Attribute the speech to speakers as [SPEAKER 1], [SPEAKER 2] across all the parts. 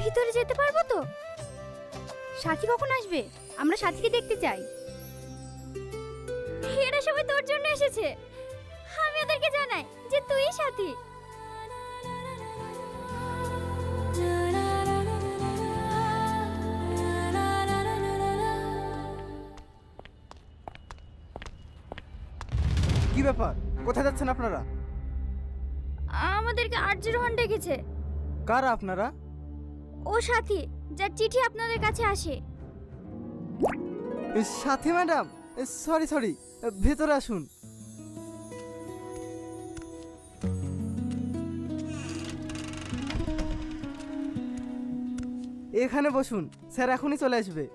[SPEAKER 1] ভিতরে যেতে পারবো তো? সাথী কখন আসবে? আমরা সাথীকে দেখতে চাই। এরা সবাই তোর জন্য এসেছে। আমি ওদেরকে জানাই যে তুই সাথী।
[SPEAKER 2] কি ব্যাপার, কোথায় যাচ্ছেন আপনারা?
[SPEAKER 1] আমাদেরকে আরজি রোহন ডেকেছে।
[SPEAKER 2] কারা আপনারা?
[SPEAKER 1] ও সাথী, যার চিঠি আপনাদের কাছে আসে।
[SPEAKER 2] সাথী ম্যাডাম, সরি, ভেতরে আসুন। এখানে বসুন, স্যার এখনই চলে আসবে।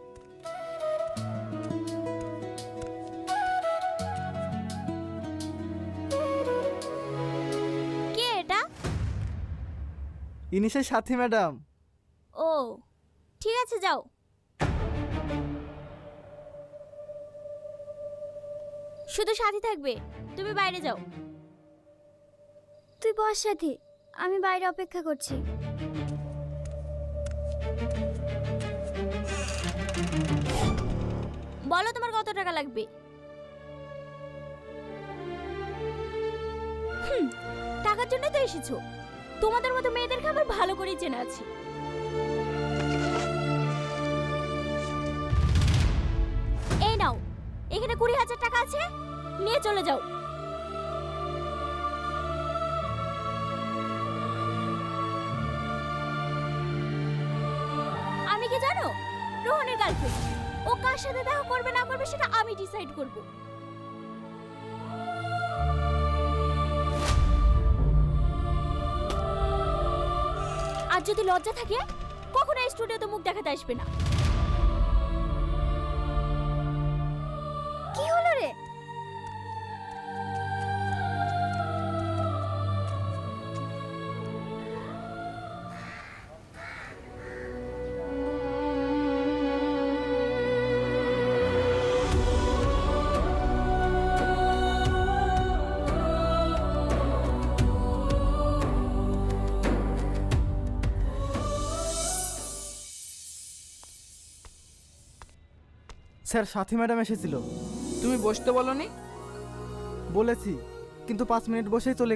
[SPEAKER 1] কে এটা?
[SPEAKER 2] ইনি সেই সাথী ম্যাডাম।
[SPEAKER 1] ও ঠিক আছে, যাও। শুধু সাথী থাকবে, তুমি বাইরে যাও। তুই বস সাথী, আমি বাইরে অপেক্ষা করছি। বলো তোমার কত টাকা লাগবে? টাকার জন্য তো এসেছো। তোমাদের মতো মেয়েদেরকে আমার ভালো করেই চেনা আছে। এই নাও, এখানে 20,000 টাকা আছে, নিয়ে চলে যাও। আমি কি জানো? রোহনের গার্লফ্রেন্ড। ও কার সাথে দেখা করবে না করবে সেটা আমি ডিসাইড করব। আর যদি লজ্জা থাকে, কখনো এই স্টুডিওতে মুখ দেখাতে আসবে না। কি হলো রে?
[SPEAKER 2] স্যার, সাথী ম্যাডাম এসেছিল।
[SPEAKER 3] তুমি বসতে বলনি?
[SPEAKER 2] বলেছি, কিন্তু 5 মিনিট বসেই চলে